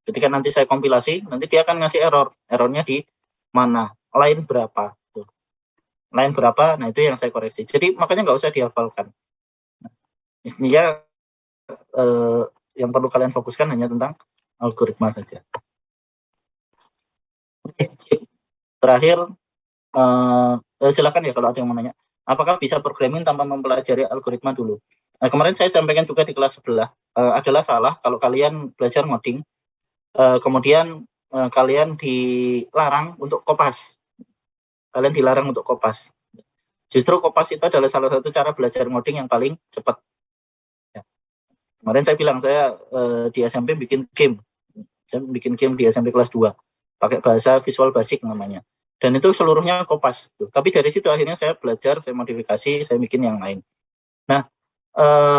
Ketika nanti saya kompilasi, nanti dia akan ngasih error, errornya di mana, line berapa, gitu. Line berapa, nah itu yang saya koreksi. Jadi makanya nggak usah dihafalkan. Intinya yang perlu kalian fokuskan hanya tentang algoritma saja. Oke, terakhir silakan ya kalau ada yang mau nanya. Apakah bisa programming tanpa mempelajari algoritma dulu? Nah, kemarin saya sampaikan juga di kelas sebelah, adalah salah kalau kalian belajar ngoding, kemudian kalian dilarang untuk kopas. Kalian dilarang untuk kopas. Justru kopas itu adalah salah satu cara belajar ngoding yang paling cepat. Ya. Kemarin saya bilang, saya di SMP bikin game. Saya bikin game di SMP kelas 2. Pakai bahasa Visual Basic namanya. Dan itu seluruhnya kopas. Tapi dari situ akhirnya saya belajar, saya modifikasi, saya bikin yang lain. Nah,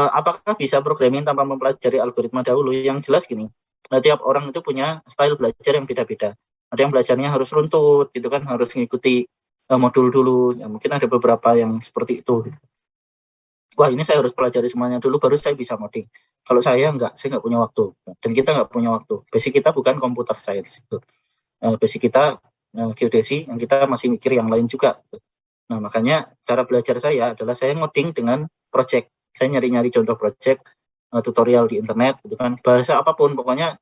apakah bisa programming tanpa mempelajari algoritma dahulu? Yang jelas gini, tiap orang itu punya style belajar yang beda-beda. Ada yang belajarnya harus runtut, gitu kan, harus mengikuti modul dulu. Ya, mungkin ada beberapa yang seperti itu. Wah, ini saya harus pelajari semuanya dulu, baru saya bisa ngoding. Kalau saya nggak punya waktu. Dan kita nggak punya waktu. Basic kita bukan computer science. Gitu. Basic kita geodesi, yang kita masih mikir yang lain juga. Nah, makanya cara belajar saya adalah saya ngoding dengan project. Saya nyari-nyari contoh project, tutorial di internet, gitu kan. Bahasa apapun, pokoknya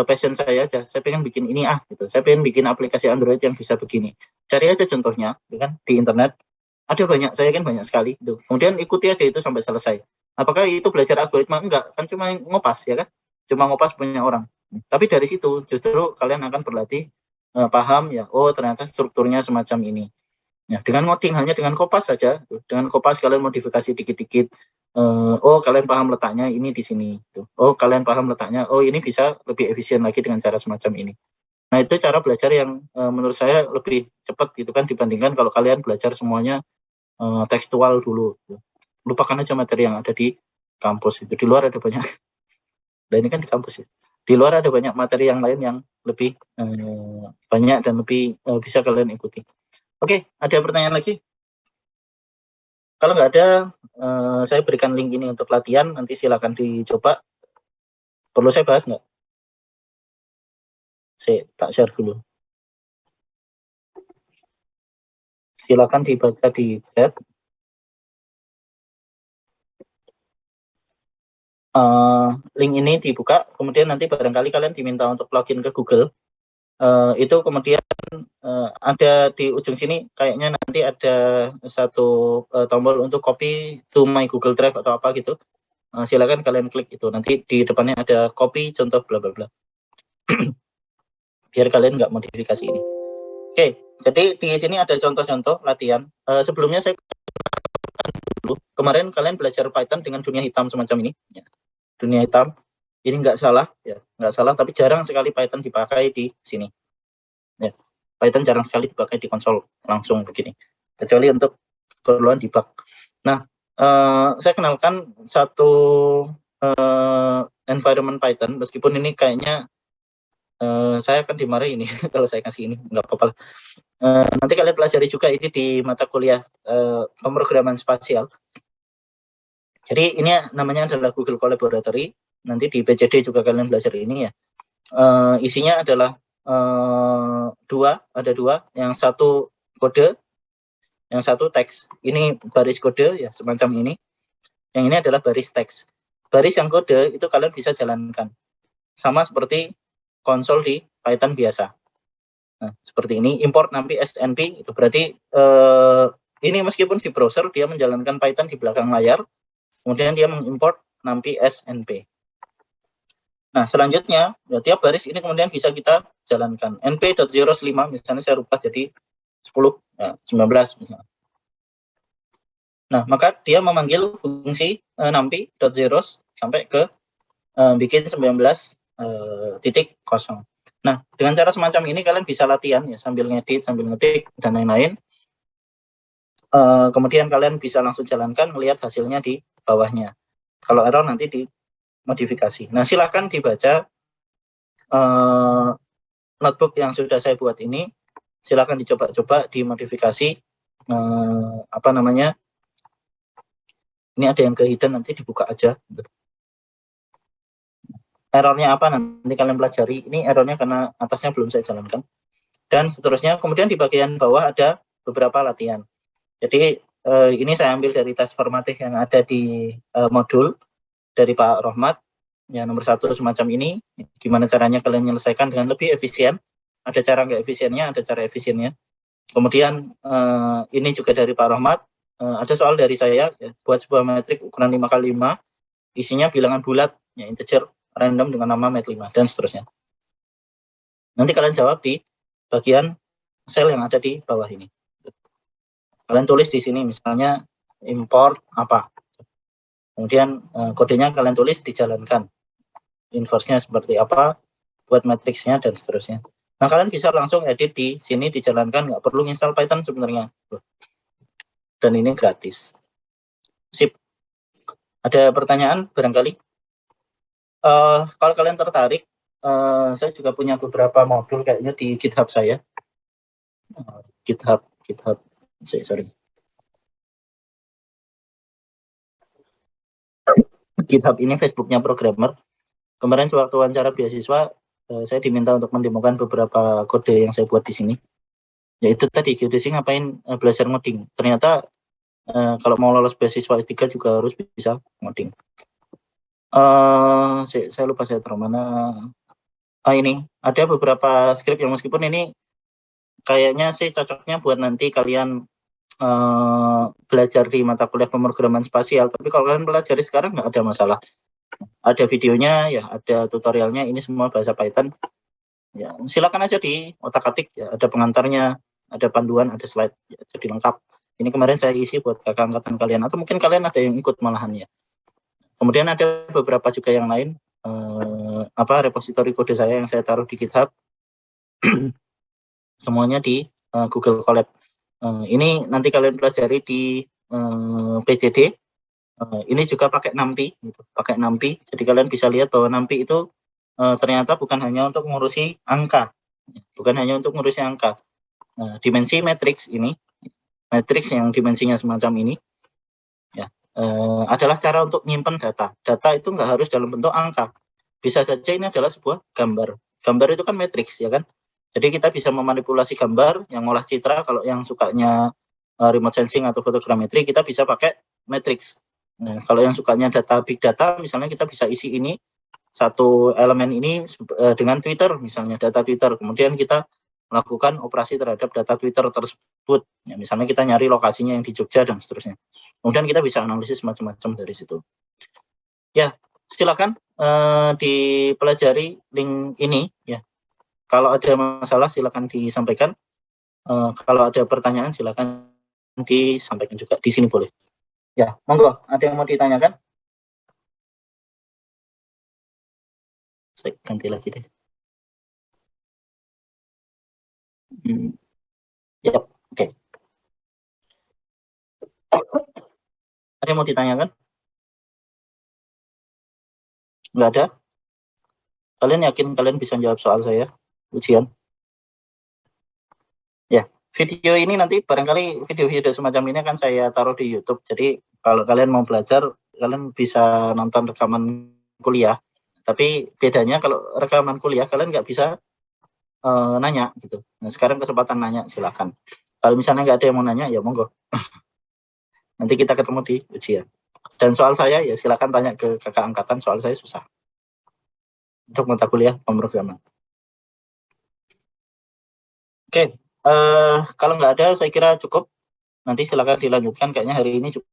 passion saya aja. Saya pengen bikin ini gitu. Saya pengen bikin aplikasi Android yang bisa begini. Cari aja contohnya, gitu kan, di internet. Ada banyak, saya yakin banyak sekali. Gitu. Kemudian ikuti aja itu sampai selesai. Apakah itu belajar algoritma? Enggak, kan cuma ngopas, ya kan? Cuma ngopas punya orang. Tapi dari situ justru kalian akan berlatih paham ya, oh ternyata strukturnya semacam ini. Ya, dengan ngoding hanya dengan kopas saja, dengan kopas kalian modifikasi dikit-dikit. Oh kalian paham letaknya ini di sini. Oh kalian paham letaknya. Oh ini bisa lebih efisien lagi dengan cara semacam ini. Nah itu cara belajar yang menurut saya lebih cepat gitu kan dibandingkan kalau kalian belajar semuanya tekstual dulu. Lupakan aja materi yang ada di kampus itu. Di luar ada banyak. Nah ini kan di kampus ya. Di luar ada banyak materi yang lain yang lebih banyak dan lebih bisa kalian ikuti. Oke, ada pertanyaan lagi? Kalau nggak ada, saya berikan link ini untuk latihan. Nanti silakan dicoba. Perlu saya bahas nggak? Saya tak share dulu. Silakan dibaca di chat. Link ini dibuka, kemudian nanti barangkali kalian diminta untuk login ke Google. Itu kemudian ada di ujung sini kayaknya nanti ada satu tombol untuk copy to my Google Drive atau apa gitu. Silakan kalian klik itu. Nanti di depannya ada copy contoh bla bla bla. biar kalian nggak modifikasi ini. Oke, jadi di sini ada contoh-contoh latihan. Sebelumnya saya dulu, kemarin kalian belajar Python dengan dunia hitam semacam ini. Ya. Dunia hitam, ini nggak salah, ya nggak salah, tapi jarang sekali Python dipakai di sini. Ya. Python jarang sekali dipakai di konsol langsung begini, kecuali untuk keperluan debug. Nah, saya kenalkan satu environment Python, meskipun ini kayaknya saya akan dimarahi ini kalau saya kasih ini, nggak apa-apa. Nanti kalian pelajari juga ini di mata kuliah pemrograman spasial. Jadi ini namanya adalah Google Collaboratory. Nanti di PCD juga kalian belajar ini ya. Isinya adalah ada dua, yang satu kode, yang satu teks. Ini baris kode ya semacam ini. Yang ini adalah baris teks. Baris yang kode itu kalian bisa jalankan. Sama seperti konsol di Python biasa. Nah, seperti ini, import nanti SNP, itu berarti ini meskipun di browser dia menjalankan Python di belakang layar, kemudian dia mengimport nanti SNP. Nah, selanjutnya, ya, tiap baris ini kemudian bisa kita jalankan. np.zeros 5, misalnya saya rubah jadi 10, ya, 19 misalnya. Nah, maka dia memanggil fungsi numpy.zeros sampai ke bikin 19 titik kosong. Nah, dengan cara semacam ini kalian bisa latihan ya, sambil ngedit, sambil ngetik, dan lain-lain. Kemudian kalian bisa langsung jalankan, melihat hasilnya di bawahnya. Kalau error nanti dimodifikasi. Nah, silahkan dibaca notebook yang sudah saya buat ini. Silahkan dicoba-coba, dimodifikasi. Apa namanya? Ini ada yang ke hidden, nanti dibuka aja. Errornya apa nanti kalian pelajari. Ini errornya karena atasnya belum saya jalankan. Dan seterusnya, kemudian di bagian bawah ada beberapa latihan. Jadi ini saya ambil dari tes formatif yang ada di modul dari Pak Rohmat. Ya, nomor 1 semacam ini. Gimana caranya kalian menyelesaikan dengan lebih efisien. Ada cara nggak efisiennya, ada cara efisiennya. Kemudian ini juga dari Pak Rohmat. Ada soal dari saya, ya, buat sebuah metrik ukuran 5x5. Isinya bilangan bulat, ya, integer, random dengan nama mat5, dan seterusnya. Nanti kalian jawab di bagian sel yang ada di bawah ini. Kalian tulis di sini misalnya import apa. Kemudian kodenya kalian tulis, dijalankan. Inverse-nya seperti apa, buat matriksnya, dan seterusnya. Nah, kalian bisa langsung edit di sini, dijalankan, nggak perlu install Python sebenarnya. Dan ini gratis. Sip. Ada pertanyaan barangkali? Kalau kalian tertarik, saya juga punya beberapa modul kayaknya di GitHub saya. GitHub, sorry. GitHub ini Facebooknya programmer. Kemarin sewaktu wawancara beasiswa, saya diminta untuk mendemokan beberapa kode yang saya buat di sini. Yaitu tadi geodesy ngapain belajar ngoding. Ternyata kalau mau lolos beasiswa S3 juga harus bisa ngoding. Saya lupa saya taruh mana. Ini ada beberapa script yang meskipun ini kayaknya sih cocoknya buat nanti kalian belajar di mata kuliah pemrograman spasial. Tapi kalau kalian pelajari sekarang nggak ada masalah. Ada videonya, ya, ada tutorialnya. Ini semua bahasa Python. Ya, silakan aja di otak-atik. Ya, ada pengantarnya, ada panduan, ada slide. Ya, jadi lengkap. Ini kemarin saya isi buat kakak angkatan kalian, atau mungkin kalian ada yang ikut malahan ya. Kemudian ada beberapa juga yang lain, repositori kode saya yang saya taruh di GitHub. Semuanya di Google Colab. Ini nanti kalian pelajari di PCD. Ini juga pakai numpy, gitu. Pakai numpy. Jadi kalian bisa lihat bahwa numpy itu ternyata bukan hanya untuk mengurusi angka, bukan hanya untuk mengurusi angka. Dimensi matriks ini, matriks yang dimensinya semacam ini, ya, adalah cara untuk nyimpen data. Data itu nggak harus dalam bentuk angka. Bisa saja ini adalah sebuah gambar. Gambar itu kan matriks, ya kan? Jadi kita bisa memanipulasi gambar, yang olah citra, kalau yang sukanya remote sensing atau fotogrametri, kita bisa pakai matriks. Nah, kalau yang sukanya data big data, misalnya kita bisa isi ini, satu elemen ini dengan Twitter, misalnya data Twitter. Kemudian kita melakukan operasi terhadap data Twitter tersebut. Ya, misalnya kita nyari lokasinya yang di Jogja dan seterusnya. Kemudian kita bisa analisis macam-macam dari situ. Ya, silakan dipelajari link ini ya. Kalau ada masalah silakan disampaikan. Kalau ada pertanyaan silakan disampaikan juga di sini boleh. Ya, monggo. Ada yang mau ditanyakan? Saya ganti lagi deh. Ya, oke. Ada yang mau ditanyakan? Nggak ada? Kalian yakin kalian bisa jawab soal saya ujian? Ya, video ini nanti barangkali video-video semacam ini akan saya taruh di YouTube. Jadi kalau kalian mau belajar, kalian bisa nonton rekaman kuliah. Tapi bedanya kalau rekaman kuliah kalian nggak bisa nanya gitu. Nah, sekarang kesempatan nanya, silakan. Kalau misalnya nggak ada yang mau nanya, ya monggo. Nanti kita ketemu di ujian. Dan soal saya ya silakan tanya ke kakak angkatan, soal saya susah. Untuk mata kuliah pemrograman. Oke, kalau nggak ada saya kira cukup. Nanti silakan dilanjutkan. Kayaknya hari ini juga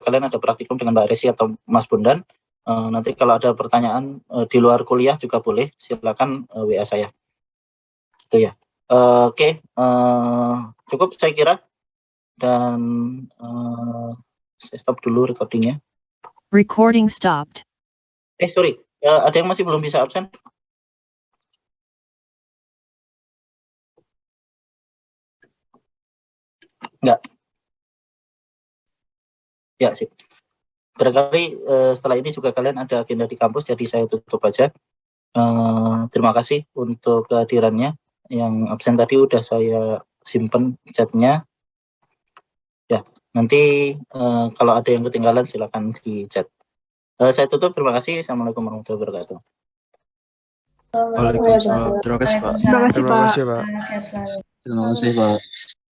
kalian ada praktikum dengan Mbak Resi atau Mas Bondan. Nanti kalau ada pertanyaan di luar kuliah juga boleh, silakan WA saya. Gitu ya. Oke, cukup saya kira. Dan saya stop dulu recordingnya. Recording stopped. Sorry, ada yang masih belum bisa absen? Enggak. Ya, sip. Barangkali setelah ini juga kalian ada agenda di kampus, jadi saya tutup aja. Terima kasih untuk kehadirannya. Yang absen tadi udah saya simpen chatnya. Ya, nanti kalau ada yang ketinggalan silakan di chat. Saya tutup, terima kasih. Assalamualaikum warahmatullahi wabarakatuh. Waalaikumsalam. Terima kasih, Pak. Terima kasih, Terima Pak. kasih, Pak. Terima kasih, Pak.